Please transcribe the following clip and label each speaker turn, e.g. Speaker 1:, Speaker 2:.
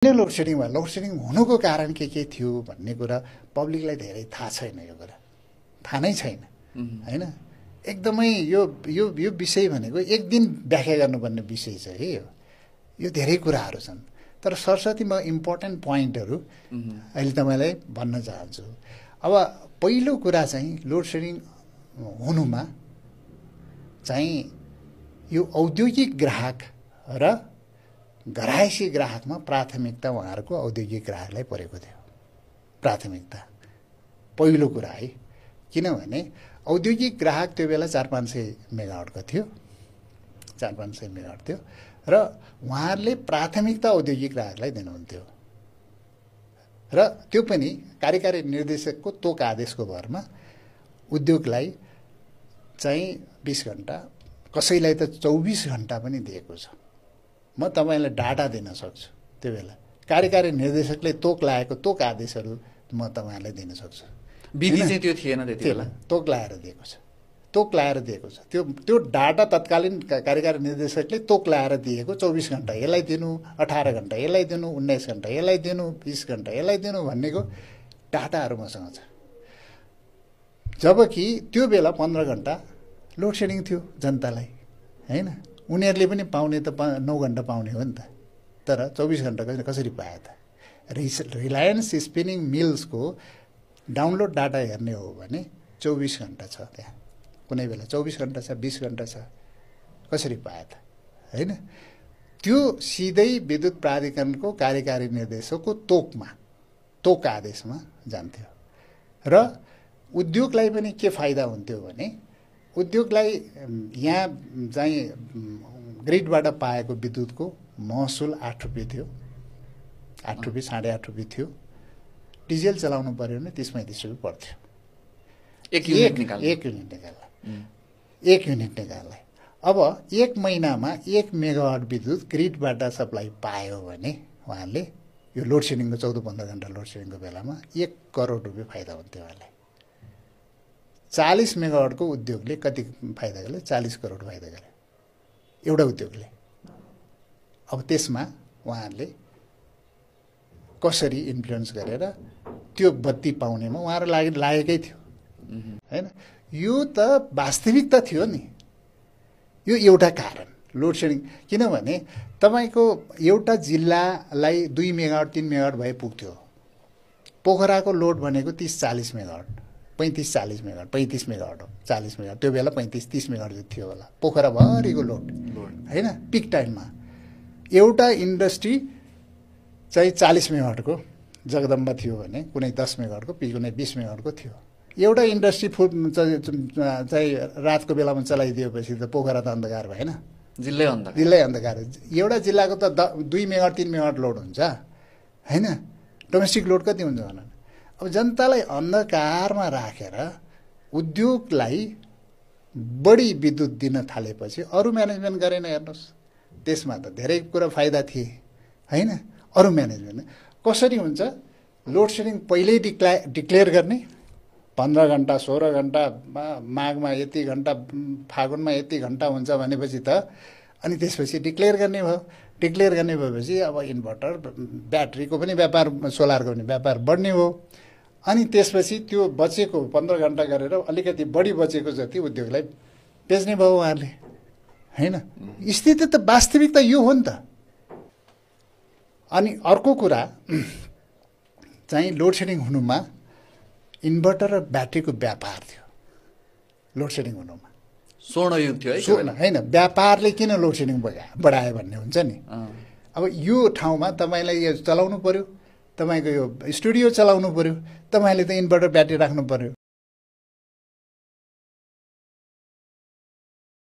Speaker 1: Load shedding हुनुको कारण के थियो भन्ने कुरा पब्लिकलाई धेरै थाहा छैन। यो कुरा थाहा नै छैन हैन। एकदमै यो विषय भनेको एक दिन व्याख्या गर्नुपर्ने विषय छ है। यो धेरै कुराहरू छन्, तर सरस्वती म इम्पोर्टेन्ट पोइन्टहरू अहिले तपाईलाई भन्न चाहन्छु। अब पहिलो कुरा चाहिँ लोड सेडिङ हुनुमा चाहिँ यो औद्योगिक ग्राहक र घरायसी ग्राहकमा प्राथमिकता उहाँहरूको औद्योगिक ग्राहकलाई परेको थियो। प्राथमिकता पहिलो कुरा है, किनभने औद्योगिक ग्राहक त्यो बेला 400-500 मेगावाटको थियो, 400-500 मेगावाट थियो र उहाँहरूले प्राथमिकता औद्योगिक ग्राहकलाई दिनुहुन्थ्यो र त्यो पनि कार्यकारी निर्देशकको तोक आदेशको भरमा उद्योगलाई चाहिँ 20 घण्टा, कसैलाई त 24 घण्टा पनि दिएको छ। म तपाईलाई डाटा दिन सक्छु। त्यो बेला कार्यकारी निर्देशकले तोक लागेको तोक आदेशहरू म तपाईहरुलाई दिन सक्छु।
Speaker 2: विधि चाहिँ त्यो थिएन त्यति बेला,
Speaker 1: तोक लाएर दिएको छ, तोक लाएर दिएको छ। त्यो डाटा तत्कालीन कार्यकारी निर्देशकले तोक लाएर दिएको 24 घण्टा यसलाई दिनु, 18 घण्टा यसलाई दिनु, 19 घण्टा यसलाई दिनु, 20 घण्टा यसलाई दिनु भन्नेको डाटाहरू मसँग छ। जबकि त्यो बेला 15 घण्टा लोड सेडिङ थियो जनतालाई हैन। उनीहरूले पनि पाउने त 9 घण्टा पाउने हो नि त, तर 24 घण्टा कसरी पाए त? रिलायन्स स्पिनिङ मिल्सको डाउनलोड डाटा हेर्ने हो भने 24 घण्टा छ त्यहाँ, कुनै बेला 24 घण्टा छ, 20 घण्टा छ, कसरी पाए त हैन? त्यो सिधै विद्युत प्राधिकरणको कार्यकारी निर्देशकको तोक आदेशमा जान्थ्यो र उद्योगलाई पनि के फाइदा हुन्थ्यो भने उद्योगलाई यहाँ चाहिँ ग्रिडबाट पाएको विद्युतको महसुल 8 रुपैयाँ थियो, 8 रुपैयाँ 8.5 रुपैयाँ थियो। डिजेल चलाउनु पर्यो भने 30-35 रुपैयाँ पर्थ्यो एक युनिट निकाल्दा। अब एक महिनामा 1 मेगावाट विद्युत ग्रिडबाट सप्लाई पायो भने उहाँले यो लोड सेडिङको 14-15 घण्टा लोड सेडिङको बेलामा 1 करोड रुपैयाँ फाइदा हुन्थ्यो उहाँलाई। 40 मेगावाटको उद्योगले कति फाइदा गर्यो? 40 करोड फाइदा गर्यो एउटा उद्योगले। अब त्यसमा उहाँहरूले कसरी इन्फ्लुएन्स गरेर त्यो बत्ती पाउनेमा उहाँहरू लागेकै थियो हैन। यो त वास्तविकता थियो नि। यो एउटा कारण लोड सेडिङ, किनभने तपाईको एउटा जिल्लालाई 2 मेगावाट 3 मेगावाट भए पुग्थ्यो। पोखराको लोड भनेको 30-40 मेगावाट, 35-40 मेगावाट, 35 मेगावाट हो, 40 मेगावाट, त्यो बेला 35-30 मेगावाट थियो होला पोखराभरिको लोड हैन। पिक टाइममा एउटा इन्डस्ट्री चाहिँ 40 मेगावाटको जगदम्बा थियो भने कुनै 10 मेगावाटको, कुनै 20 मेगावाटको थियो। एउटा इन्डस्ट्री चाहिँ रातको बेलामा चलाइदिएपछि त पोखरा त अन्धकार भएन,
Speaker 2: जिल्लै
Speaker 1: अन्धकार। एउटा जिल्लाको त 2 मेगावाट 3 मेगावाट लोड हुन्छ हैन। डोमेस्टिक लोड कति हुन्छ भन? अब जनतालाई अन्धकारमा राखेर उद्योगलाई बढी विद्युत दिन थालेपछि अरू म्यानेजमेन्ट गरेन। हेर्नुहोस्, त्यसमा त धेरै कुरा फाइदा थिए हैन। अरू म्यानेजमेन्ट कसरी हुन्छ? लोड सेडिङ पहिल्यै डिक्लेयर गर्ने, 15 घण्टा 16 घण्टा, माघमा यति घण्टा, फागुनमा यति घण्टा हुन्छ भनेपछि त अनि त्यसपछि डिक्लेयर गर्ने भयो। डिक्लेयर गर्ने भएपछि अब इन्भर्टर, ब्याट्रीको पनि व्यापार, सोलरको पनि व्यापार बढ्ने हो। अनि त्यसपछि त्यो बचेको 15 घण्टा गरेर अलिकति बढी बचेको जति उद्योगलाई बेच्ने भयो उहाँहरूले हैन। स्थिति त वास्तविकता यो हो नि त। अनि अर्को कुरा चाहिँ लोड सेडिङ हुनुमा इन्भर्टर र ब्याट्रीको व्यापार थियो। लोड सेडिङ हुनुमा
Speaker 2: स्वर्णयुग थियो
Speaker 1: हैन। व्यापारले किन लोड सेडिङ बढायो भन्ने हुन्छ नि। अब यो ठाउँमा तपाईलाई यो चलाउनु पर्यो, तपाईको यो स्टुडियो चलाउनु पर्यो, तपाईले त इन्भर्टर ब्याट्री राख्नु पर्यो